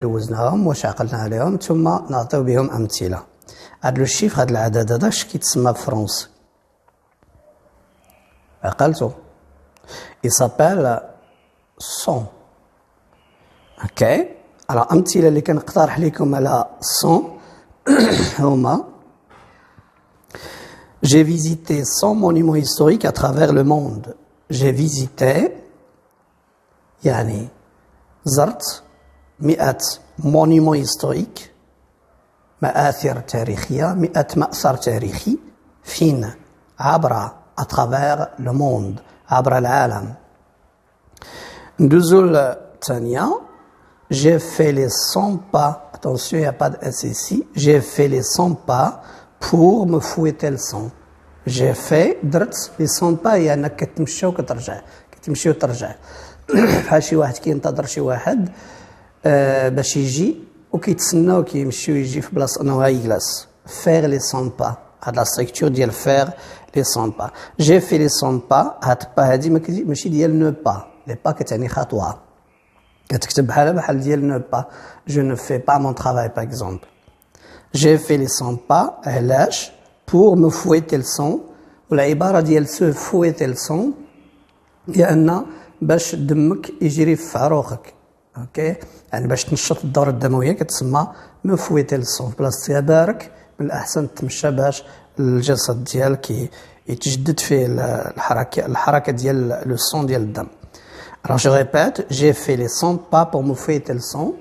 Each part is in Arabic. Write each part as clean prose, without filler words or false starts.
دوزناهم واش عقلنا عليهم ثم نعطيو بهم امثله. هاد لو شيفر هاد العدد هذا اش كيتسمى بالفرنسي؟ عقلتو؟ il s'appelle son. اوكي على امثله اللي كنقترح لكم على son هما j'ai visité 100 monuments historiques à travers le monde. j'ai visité يعني زرت 100 مونيمون هيستوريك مآثر تاريخية 100 مأثر تاريخي فين عبر اترافير لو موند عبر العالم. ندوزو الثانية j'ai fait les 100 pas attention il n'y a pas de S ici j'ai fait les 100 pas pour me fouetter le sang. j'ai fait درت les 100 pas هي انك كتمشى وكترجع كتمشي وترجع بحال شي واحد كينتظر شي واحد باش يجي وكيتسنى وكيمشي ويجي في بلاصه انه يجلس. فير لي 100 با هاد لا ستركتور ديال فير لي 100 با. جي في لي 100 با هاد با هادي ماشي ديال نو با. لي با كتعني خطوه كتكتب بحال ديال نو با. جو نو في با مون طرافاي باغ اكزومبل. جي في لي 100 با علاش بور مو فويتي السون. والعباره ديال سو فويتي السون هي ان باش دمك يجري في عروقك. اوكي يعني باش تنشط الدوره الدمويه كتسمى مو فويتي السون. بلاصه بارك من الاحسن تمشى باش الجسد ديالك يتجدد فيه الحركه ديال لو سون ديال الدم. Alors je répète, j'ai fait les 100 pas pour me fouetter le son.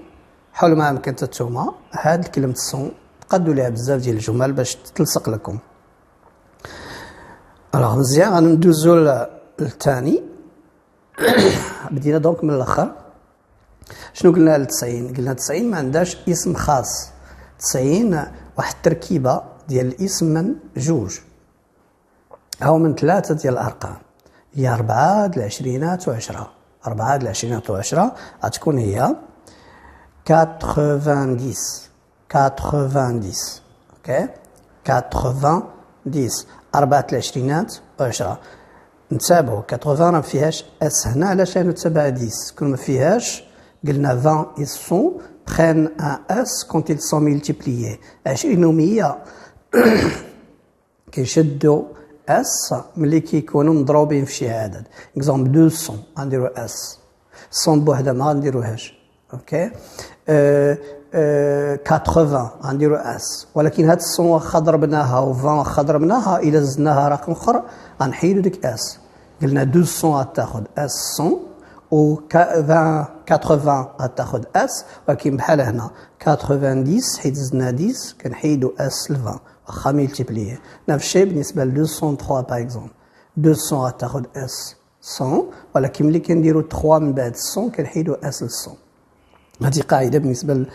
حاولوا ما يمكن نتوما هاد كلمه السون تقادوا ليها بزاف ديال الجمل باش تلصق لكم. alors مزيان غندوزو للثاني. بدينا دونك من الاخر. شنو قلنا ل 90؟ قلنا 90 ما عندهاش اسم خاص. 90 واحد التركيبه ديال الاسم من جوج او من ثلاثه ديال الارقام. هي 4 د العشرينات و10. 4 د العشرينات و10 غتكون هي 90. 90 اوكي 90 4 د العشرينات و10. نتابعوا 80 راه ما فيهاش اس هنا. علاش نتبع 10 كون ما فيهاش قلنا 20 ils sont prennent un S quand ils sont multipliés. 20 كيشدوا S ملي كيكونوا مضروبين في شي عدد. اكزومبل 200 غنديروا S. 100 بوحدها ما غنديروهاش. اوكي 80 غنديروا S. ولكن هاد 100 واخا ضربناها و20 واخا ضربناها الا زدناها رقم اخر غنحيدوا ديك S. قلنا 200 غتاخذ S 100 و 80 غتاخذ اس. ولكن بحال هنا 90 حيت زدنا 10 كنحيدوا اس ل 20 واخا ملتيبليي. نفس الشيء بالنسبه ل 203 باغ اكزومبل. 200 غتاخذ اس 100 ولكن ملي كنديروا 3 من بعد 100 كنحيدوا اس ل 100. هذه قاعده بالنسبه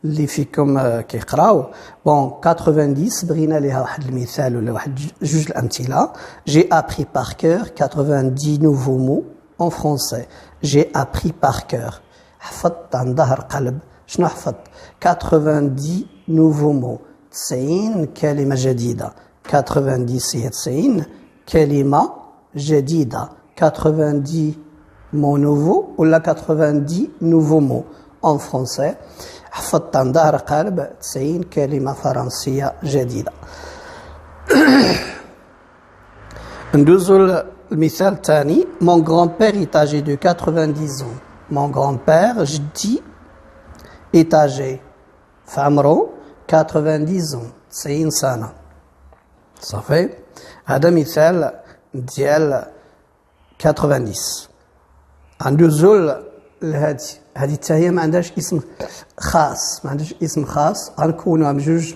اللي فيكم كيقراو. بون 90 بغينا ليها واحد المثال ولا واحد جوج الامثله. جي ابري بار كور 90 nouveaux mots en français. J'ai appris par cœur. حفظت عن ظهر قلب. شنو حفظت؟ 90 nouveaux mots. 90 كلمة جديدة. 90 هي 90 كلمة جديدة. 90 mots nouveaux ولا 90 nouveaux mots en français. حفظت عن ظهر قلب 90 كلمة فرنسية جديدة. ندوزو المثال الثاني. Mon grand-père est âgé de 90 ans. Mon grand-père جدي est âgé في عمره 90 ans 90 سنة. صافي هذا مثال ديال 90. غندوزو لهادي. هذه حتى هي ما عندهاش اسم خاص. ما عندهاش اسم خاص. غنكونوها بجوج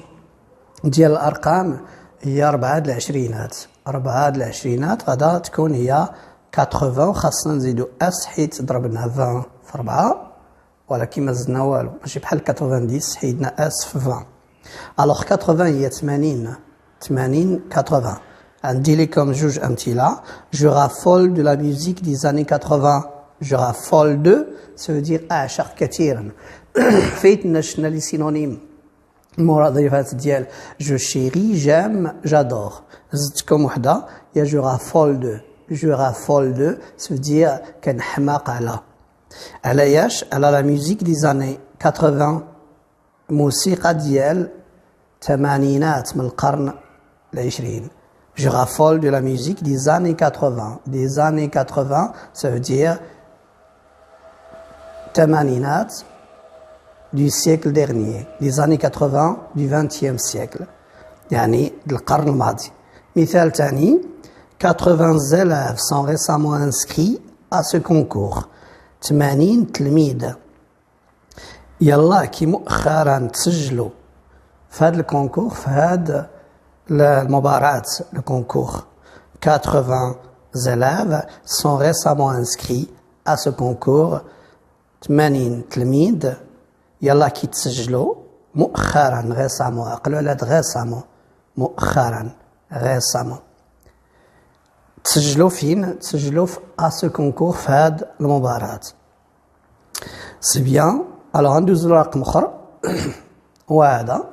ديال الارقام. هي 4 د العشرينات. 4 د العشرينات غادا تكون هي 80 وخاصنا نزيدو اس حيت ضربنا 20 في 4 ولكن ما زدنا والو. ماشي بحال 90 حيدنا اس في 20. الوغ 80 هي 80 80. عندي لكم جوج امثله. جو رافول دو لا ميوزيك دي زاني 80. جو رافول دو ça veut dire اعشق كثيرا. فايتنا شنا لي سينونيم المرادفات ديال جو شيري جام جادور. زدتكم وحده يا جو رافول دو. جو رافول دو ça veut dire كنحماق على ياش على لا ميوزيك دي زاني 80 موسيقى ديال الثمانينات من القرن العشرين. Je raffole de la musique des années 80. Des années 80, ça veut dire الثمانينات du siècle dernier. Les années 80 du 20e siècle. يعني القرن الماضي. مثال ثاني 80 élèves sont récemment inscrits à ce concours. 80 تلميذ يلا كي مؤخرا تسجلوا في هذا الكونكور في هذا المباراة الكونكور. 80 élèves sont récemment inscrits à ce concours. 80 تلميذ يلا كي تسجلوا مؤخرا récemment عقلوا على récemment مؤخرا récemment تسجلوا فين تسجلوا في à ce concours في هذا المباراة. سي بيان. الوغ ندوزو لرقم اخر وهذا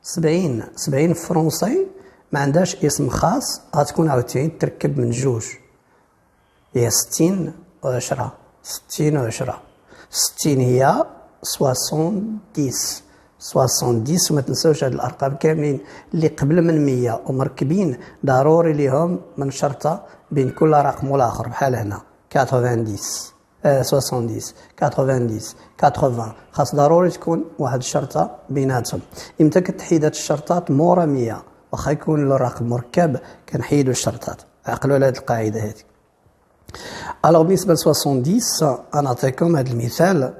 70 فرونسي ما عندهاش اسم خاص غتكون عاوتاني تركب من جوج هي 60 و10 60 و10 60 هي 70 وما تنساوش هاد الارقام كاملين اللي قبل من 100 ومركبين ضروري ليهم من شرطه بين كل رقم والاخر بحال هنا 90 70 90 80 خاص ضروري تكون واحد الشرطه بيناتهم. امتى كتحيد هاد الشرطات مورا 100 واخا يكون الرقم مركب كنحيدوا الشرطات. عقلوا على هاد القاعده هذه. الوغ بالنسبه ل 70 نعطيكم هاد المثال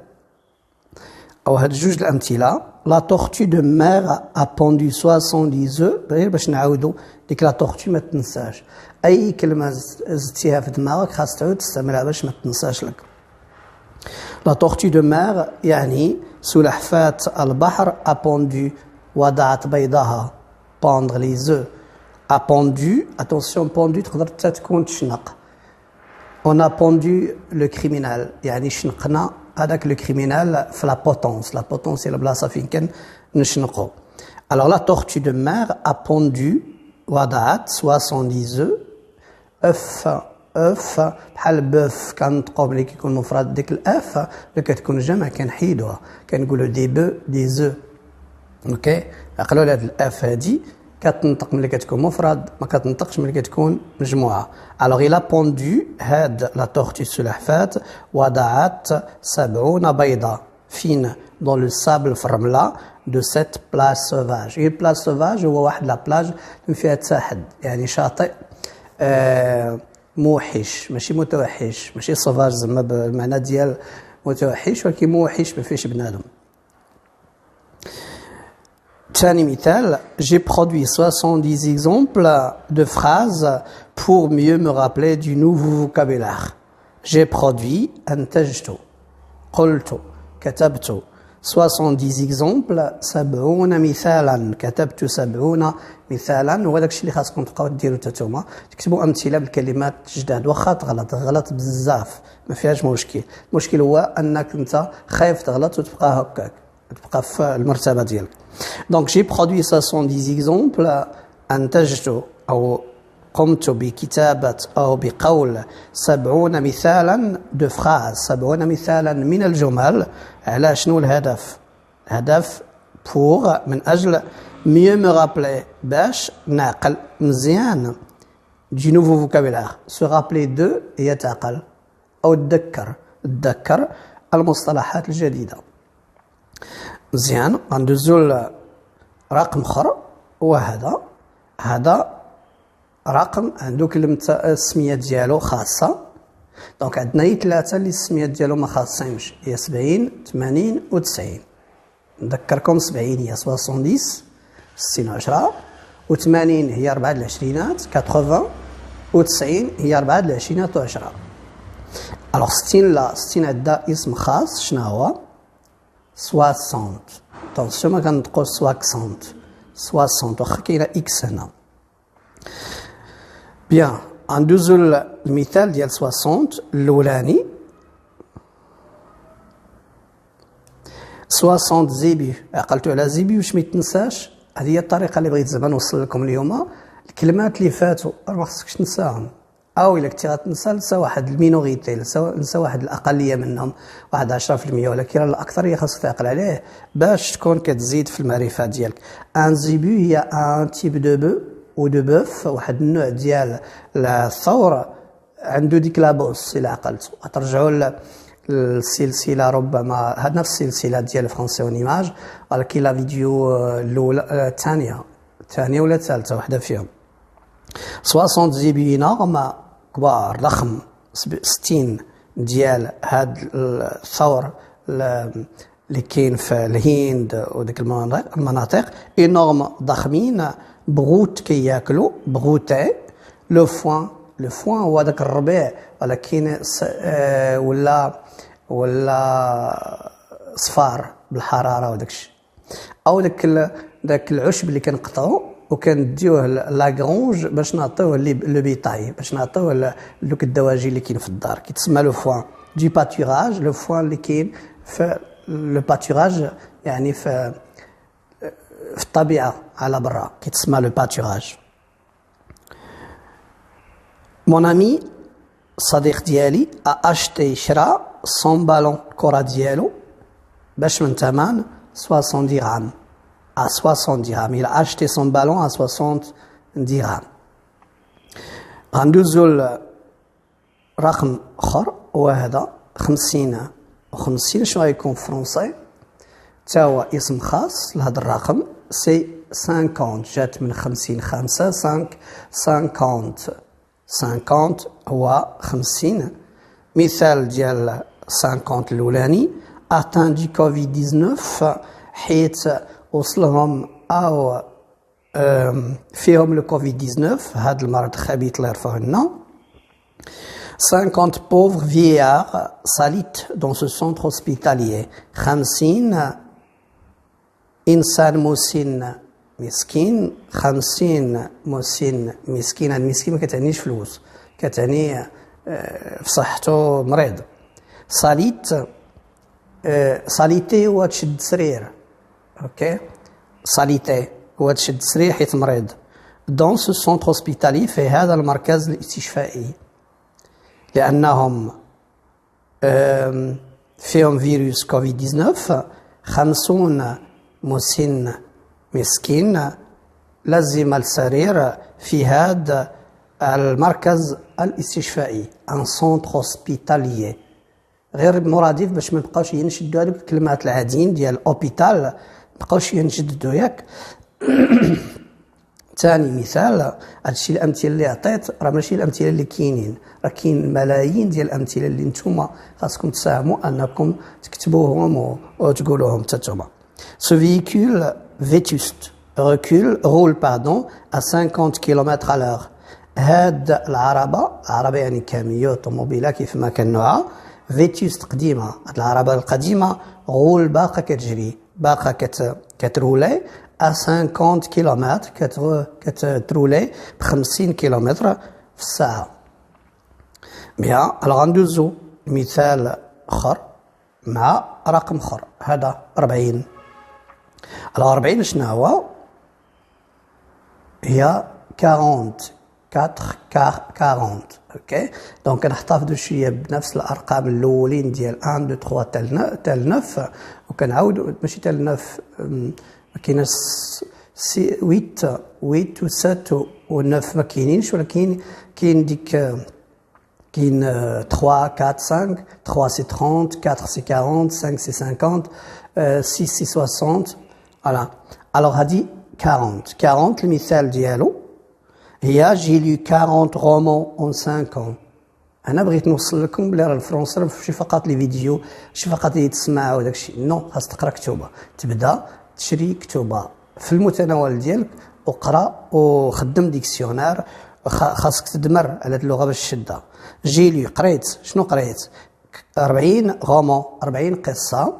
او هاد جوج الامثله. لا تورتو دو مير ا بوندو 70 œufs. غير باش نعاودوا ديك لا تورتو ما تنساش اي كلمه زدتيها في دماغك خاص تعاود تستعملها باش ما تنساش لك. لا تورتو دو مير يعني سلحفاة البحر ا بوندو وضعت بيضها. بوندغ لي زو ا بوندو. اتونسيون بوندو تقدر تكون تشنق. On a pendu le criminel يعني شنقنا هذاك لو كريمينال في لا بوتونس. لا بوتونس هي البلاصه فين كان نشنقو. alors la tortue de mer a pondu وضعت 70 œufs. اف بحال بوف كنطقو ملي كيكون مفرد ديك الاف ملي كتكون جمع كنحيدوها كنقولوا دي بو دي زو. اوكي عقلوا على هاد الاف هادي كتنطق ملي كتكون مفرد ما كتنطقش ملي كتكون مجموعه. الوغ إلا بوندو هاد لا تورتي السلحفاة وضعت 70 بيضه فين دون لو سابل في الرمله دو سيت بلاج سوفاج. هي بلاج سوفاج هو واحد لا بلاج فيها تساحد يعني شاطئ موحش ماشي متوحش ماشي سوفاج زعما بالمعنى ديال متوحش ولكن موحش ما فيهش بنادم. ثاني مثال j'ai produit 70 exemples de phrases pour mieux me rappeler du nouveau vocabulaire. j'ai produit انتجت قلت كتبت 70 exemples 70 مثالا كتبت 70 مثالا. وهذاك الشيء اللي خاصكم تبقاو ديروا حتى نتوما تكتبوا امثله بالكلمات جداد واخا تغلط بزاف ما فيهاش مشكل. المشكل هو انك انت خايف تغلط وتبقى هكاك تبقى في المرتبه ديالك. دونك جي برودوي 70 exemples انتجت او قمت بكتابة أو بقول 70 مثالا دو فراز 70 مثالا من الجمل. على شنو الهدف؟ الهدف بور من أجل mieux me rappeler باش نعقل مزيان du nouveau vocabulaire. se rappeler de يتعقل أو تذكر المصطلحات الجديدة. مزيان غندوزو رقم آخر وهذا رقم عنده كلمة السمية ديالو خاصة. دونك عندنا هي ثلاثة اللي السمية ديالو ما خاصينش هي 70 80 و 90. نذكركم 70 هي 70 60 10 و 80 هي 4 العشرينات 80 و 90 هي 4 العشرينات و 10. الوغ 60 لا 60 عندها اسم خاص شنو هو 60. اتونسيون ما كنطقوش 60 واخا كاينه اكس هنا. بيان غندوزو المثال ديال 60 الاولاني 60 زيبي. عقلتوا على زيبي واش ما يتنساش. هذه هي الطريقه اللي بغيت زعما نوصل لكم اليوم. الكلمات اللي فاتوا ما خصكش تنساهم او الا كنتي غتنسى نسى واحد المينوريتي، نسى واحد الاقليه منهم، واحد 10%، ولكن الاكثريه خاصك تعقل عليه باش تكون كتزيد في المعرفه ديالك. ان زيبو هي ان تيب دو بو او دو بوف، واحد النوع ديال الثور عنده ديك لابوس. الا عقلتوا غترجعوا السلسله، ربما هاد نفس السلسله ديال فرونسي اون ايماج، ولكن لا فيديو الاولى الثانيه ولا الثالثه واحده فيهم. 60 زيبي نورم كبار ضخم، 60 ديال هاد الثور اللي كاين في الهند وديك المناطق انورم ضخمين، بغوت كياكلوا بغوتي. لو فوان هو داك الربيع، ولكن ولا صفار بالحراره وداكشي، او داك العشب اللي كنقطعو وكنديوه لاغرونج باش نعطيوه لو بيطاي، باش نعطيوه دوك الدواجن اللي كاين في الدار، كيتسمى لو فوان دي باتوراج. لو فوان اللي كاين في لو باتوراج يعني في الطبيعه على برا، كيتسمى لو باتوراج. مون امي الصديق ديالي اشتي شرا 100 بالون الكره ديالو باش من ثمن 60 درهم. à 60 dirhams. Il a acheté son ballon à 60 dirhams. غندوزو رقم اخر وهذا 50 و50. شنو غيكون في فرنسي؟ تا هو اسم خاص لهذا الرقم، سي 50. جات من 50 5 50 هو 50. مثال ديال 50 الاولاني اتان دي كوفيد 19 حيت وصلهم او فيهم لو كوفيد 19 هذا المرض الخبيث الله يرفعه لنا. 50 pauvres vieillards s'alitent dans ce centre hospitalier. 50 إنسان مسن مسكين. 50 مسن مسكين. هاد المسكين ما كتعنيش فلوس، كتعني في صحته مريض. صاليتي هو تشد سرير. اوكي، صاليتي هو تشد سرير حيت مريض. دون سو سونتر هوسبيتالي، في هذا المركز الاستشفائي، لأنهم فيهم فيروس كوفيد 19. 50 مسن مسكين لازم السرير في هذا المركز الاستشفائي، ان سونتر هوسبيتاليي. غير مرادف باش ما نبقاوش ينشدوا هذوك الكلمات العاديين ديال اوبيتال، ما نبقاوش ينشدوا ياك. ثاني مثال، هادشي الامثله اللي عطيت راه ماشي الامثله اللي كاينين، راه كاين ملايين ديال الامثله اللي نتوما خاصكم تساهموا انكم تكتبوهم وتقولوهم حتى نتوما. Ce véhicule vétuste roule à 50 km à l'heure. هاد العربة يعني كاميو طوموبيله كيف ما كان نوعها، فيتوست قديمه. هاد العربة القديمه غول باقا كتجري، باقا كترولي à 50 km، كترولي ب 50 كيلومتر في الساعه. بيان، غندوزو مثال اخر مع رقم اخر، هذا 40. 40 شنو هو؟ هي 40. اوكي، دونك كنحتفظوا شويه بنفس الارقام الاولين ديال 1 2 3 تال 9، وكنعاودوا ماشي تال 9 كاينه 8 و 7 و 9 ما كاينينش، ولكن كاين ديك كاين 3 4 5. 3 سي 30، 4 سي 40، 5 سي 50، 6 سي 60. فوالا. الوغ هادي 40 المثال ديالو هي جي لو 40 رومون اون 5 ans. انا بغيت نوصل لكم بلي راه الفرنسي ماشي فقط لي فيديو، ماشي فقط اللي تسمع وداكشي، نو، خاص تقرا كتوبه، تبدا تشري كتوبه في المتناول ديالك وقرا وخدم ديكسيونير، خاصك تدمر على اللغه باش تشدها. جي لي قريت، شنو قريت؟ 40 رومون، 40 قصه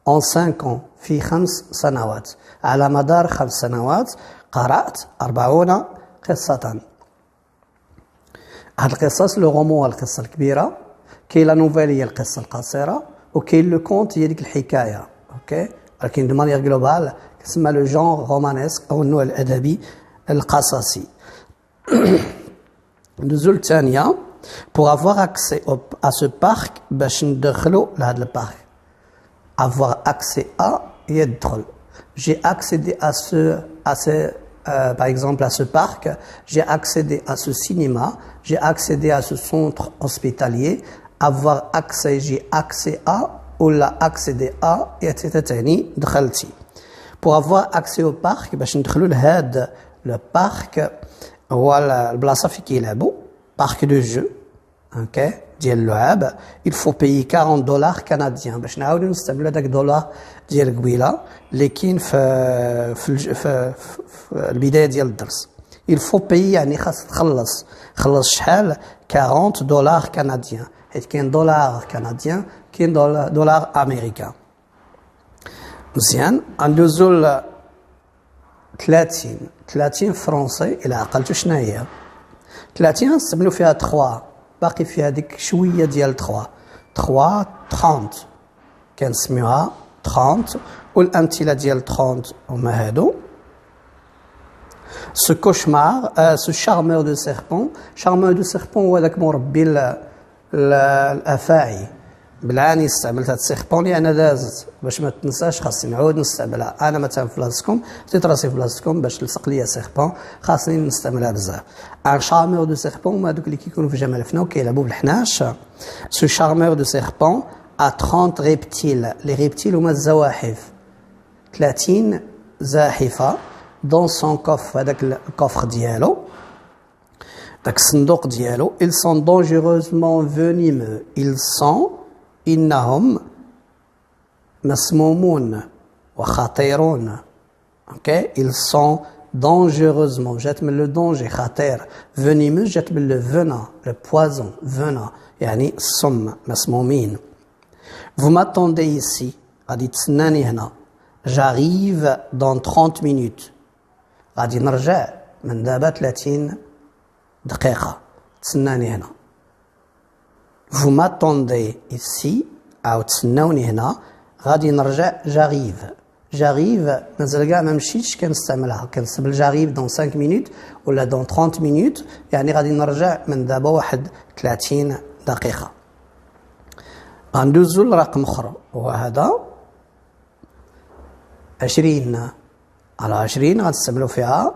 اون 5 ans، في 5 سنوات، على مدار 5 سنوات قرأت 40 قصة. هاد القصص لو رومون هو القصة الكبيرة، كاين لا نوفيل هي القصة القصيرة، وكاين لو كونت هي ديك الحكاية. اوكي، ولكن دو مانيير جلوبال كتسمى لو جونغ رومانيسك او النوع الأدبي القصصي. ندوزو الثانية pour avoir accès à ce parc باش ندخلو لهذا البارك. avoir accès à يدخل. J'ai accédé à par exemple à ce parc, j'ai accédé à ce cinéma, j'ai accédé à ce centre hospitalier. avoir accès, j'ai accès à ou la accéder à يعني دخلتي. pour avoir accès au parc باش ندخلو لهذا le parc هو البلاصة فين كيلعبوا parc de jeu اوكي ديال اللعاب. il faut payer $40 canadiens باش نعاودو نستعملوا هذاك دولار ديال قبيله اللي كاين في البدايه ديال الدرس. il faut payer يعني خاص تخلص شحال $40 canadiens حيت كاين دولار كنديان كاين دولار امريكان. مزيان غندوزو 30 فرونسي الى عقلتو شنو هي 30 غنستعملو فيها 3 باقي فيها ديك شويه ديال 3 30 كنسميوها 30 والامثله ديال 30 هما هادو. ce cauchemar ce charmeur de serpent هو داك مربي الافاعي. بالعاني استعملت هاد السيربون لان دازت باش ما تنساش خاصني نعاود نستعملها. انا مثلا في بلاصتكم حطيت راسي في بلاصتكم باش تلصق ليا سيربون خاصني نستعملها بزاف. ان شارمور دو سيربون هما دوك اللي كيكونوا في جمال الفنا وكيلعبوا بالحناش. سو شارمور دو سيربون ا 30 ريبتيل. لي ريبتيل هما الزواحف 30 زاحفه دون سون كوف هذاك الكوفر ديالو داك الصندوق ديالو. ils sont dangereusement venimeux. إنهم مسمومون وخطيرون. اوكي ils sont dangereusement جات من لو دونجي خطير. venimeux جات من لو venin لو بوازون venin يعني السم مسمومين. vous m'attendez ici غادي تسناني هنا. j'arrive dans 30 minutes غادي نرجع من دابا 30 دقيقة تسناني هنا. vous m'attendez ici أو تسناوني هنا غادي نرجع j'arrive مازال كاع ما مشيتش كنستعملها كنستعمل j'arrive dans 5 minutes ولا dans 30 minutes يعني غادي نرجع من دابا واحد 30 دقيقة. غندوزو لرقم أخرى وهو هذا 20. على 20 غنستعملو فيها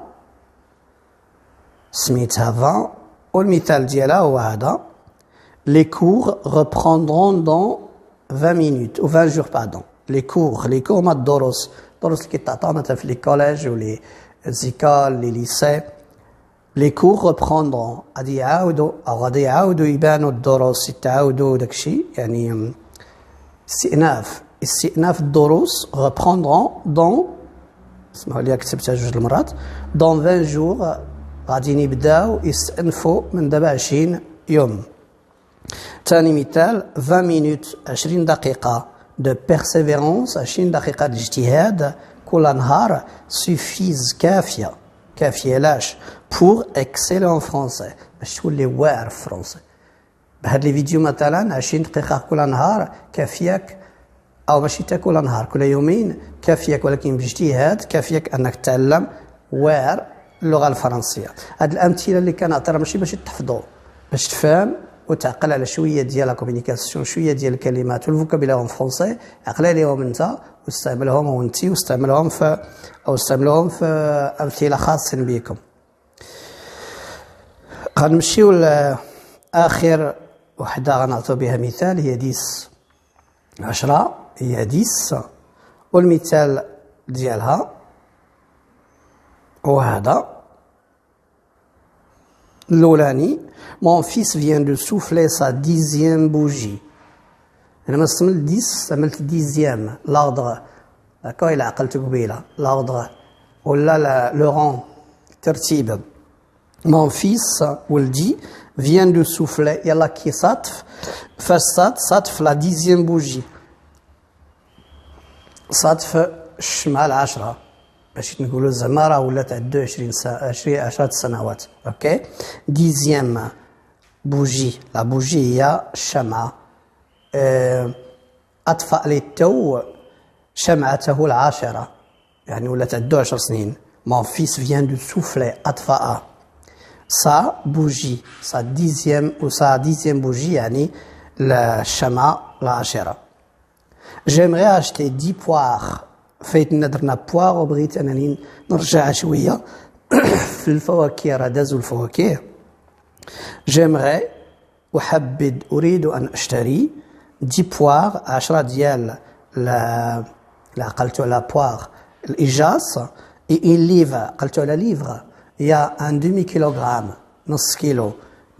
سميتها 20 والمثال ديالها هو هذا. les cours reprendront dans 20 minutes ou 20 jours pardon. les cours هما الدروس اللي كيتعطاو مثلا في لي كوليج ولي زيكال لي ليسي. les cours reprendront غادي يعاودوا يبانوا الدروس يتعاودوا داكشي يعني استئناف الدروس reprendront dans اسمعوا لي كتبتها جوج المرات dans 20 jours غادي نبداو يستأنفوا من دابا 20 يوم. ثاني مثال 20 minutes 20 دقيقة de persévérance 20 دقيقة اجتهاد كل نهار suffisent كافية لاش pour exceller en français باش تولي واعر في فرنسي. بهاد لي فيديو مثلا 20 دقيقة كل نهار كافياك أو ماشي كل نهار كل يومين كافياك ولكن باجتهاد كافياك أنك تتعلم واعر اللغة الفرنسية. هاد الأمثلة اللي كنعطيها ماشي باش تحفظوا باش تفهم وتعقل على شويه ديال لا كومونيكاسيون شويه ديال الكلمات والفوكابيلار فرونسي عقل عليهم انت واستعملهم وانت واستعملهم في امثله خاصين بكم. غنمشيو لاخر وحده غنعطيو بها مثال هي 10 هي 10 والمثال ديالها وهذا الأولاني. mon fils vient de souffler sa 10e bougie. أنا ما استعملت 10 استعملت 10e l'ordre داكو إلا عقلتو قبيلة l'ordre ولا le rang الترتيب. mon fils ولدي vient de souffler يلا كي صادف فاش صادف la 10e bougie صادف الشمعة 10 باش نقولوا زعما راه ولات عندو 10 سنوات. اوكي 10e بوجي لا بوجي هي الشمعة. أطفأ للتو شمعته 10 يعني ولات عندو 10 سنين. mon fils vient de souffler أطفأ sa bougie, sa dixième bougie, يعني الشمعة العاشرة. J'aimerais acheter 10 poires. فايتنا درنا بواغ وبغيت أنني نرجع شوية في الفواكه، راه دازو الفواكه. J'aimerais أريد أن أشتري 10 poires، 10 ديال قلتو على بواغ الإجاص، et une livre قلتو على livre، il y a un demi kilogramme نص كيلو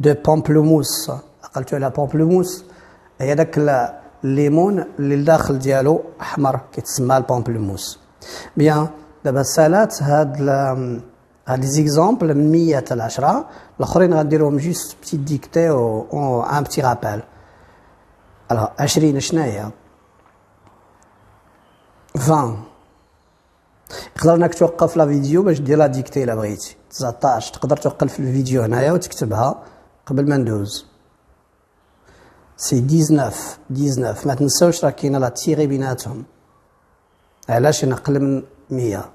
de pamplemousse قلتو على pamplemousse، هي داك الليمون اللي الداخل ديالو احمر كيتسمى البامبلموس. بيان دابا سالات هاد لي زيكزامبل من 100 حتى ل 10، الاخرين غنديرهم جوست بتي ديكتي او ان بتي رابيل. الوغ 20 شناهي؟ 20. تقدر انك توقف لا فيديو باش دير لا ديكتي الا بغيتي. 19 تقدر توقف في الفيديو هنايا وتكتبها قبل ما ندوز. سي 19 ما تنساوش راه كاينه لا تيغي بيناتهم، علاش انا اقل من 100.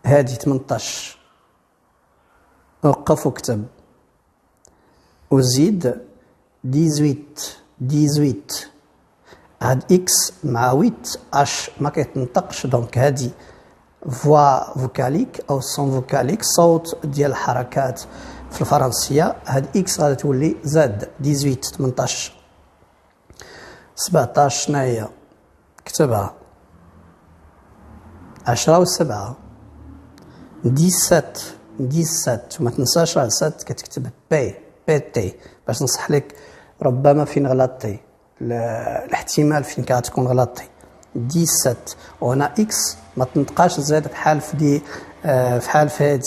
هادي 18 وقف وكتب وزيد 18 هاد اكس مع 8 اش ما كيتنطقش، دونك هادي فوا فوكاليك او سون فوكاليك، صوت ديال الحركات في الفرنسيه. هاد اكس غادي تولي زاد 18. 17 شناهي؟ كتبها 10 و7 17 وما تنساش راه 7 كتكتب بي تي باش نصح لك ربما فين غلطتي، الاحتمال فين كتكون غلطتي. 17 وهنا اكس ما تنطقاش زاد بحال في هادي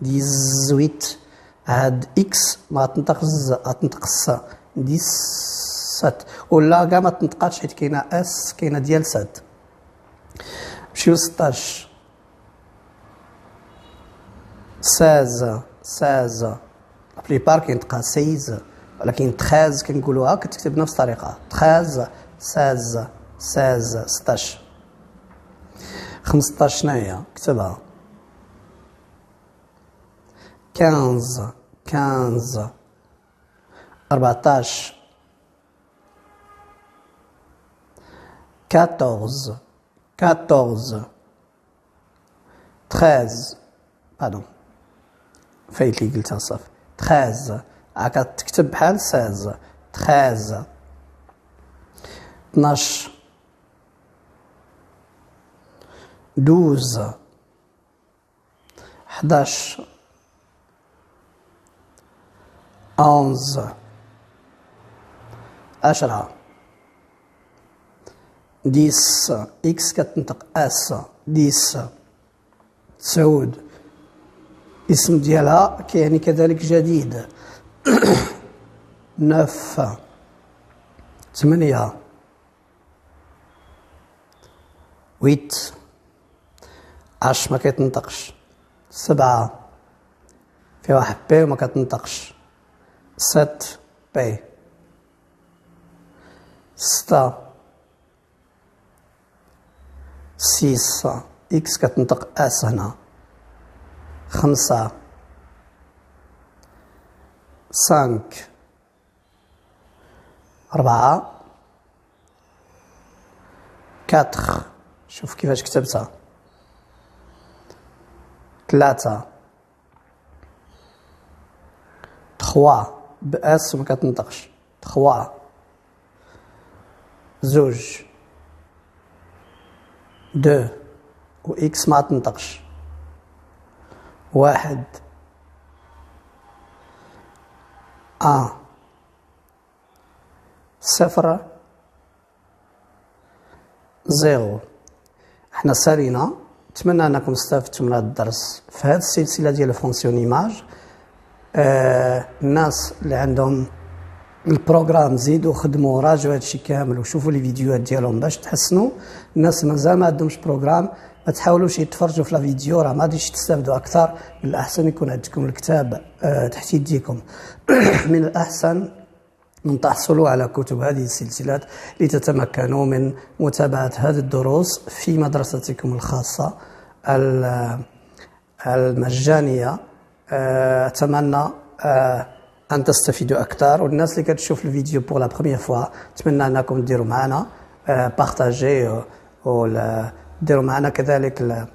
18. هاد اكس ما تنطقش تنطق 17 ولا كاع ما تنطقاتش حيت كاينه اس كاينه ديال 7. مشيو 16 بار كينطقها 16 ولكن 13 كنقولوها كتكتب نفس الطريقه 13 16. 15 شناهي؟ كتبها 15 14 13 باردون فايت لي قلتها صافي 13 عاد تكتب بحال 16 13 12 12 11 11 10 10 اكس كتنطق اس 10 9 اسم ديالها كيعني كذلك جديد 9 8 10 ما كيتنطقش 7 فيها واحد بي وما كتنطقش 7 بي 6 اكس كتنطق اس هنا 5 4 شوف كيفاش كتبتها 3 باس وما كتنطقش 3 2 و اكس ما تنطقش 1 0 0. احنا سالينا. نتمنى انكم استفدتم من هذا الدرس في هذه السلسله ديال الفونكسيون ايماج. الناس اللي عندهم البروغرام زيدوا خدموا راجعوا هذا الشيء كامل وشوفوا لي فيديوهات ديالهم باش تحسنوا. الناس مازال ما عندهمش بروغرام ما تحاولوش يتفرجوا في الفيديو، راه ما غاديش تستافدوا اكثر. من الاحسن يكون عندكم الكتاب تحت يديكم. من الاحسن أن تحصلوا على كتب هذه السلسلات لتتمكنوا من متابعة هذه الدروس في مدرستكم الخاصة المجانية أتمنى أن تستفيدوا أكثر، والناس اللي كتشوف الفيديو بور لا بروميير فوا نتمنى أنكم ديروا معنا بارطاجي، وديروا معنا كذلك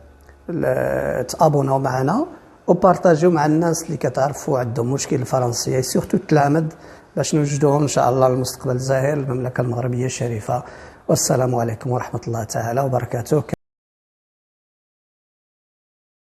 تابوناو معنا وبارطاجيو مع الناس اللي كتعرفوا عندهم مشكل الفرنسية، سورتو التلامذ، باش نوجدوهم إن شاء الله المستقبل زاهر المملكة المغربية الشريفة. والسلام عليكم ورحمة الله تعالى وبركاته.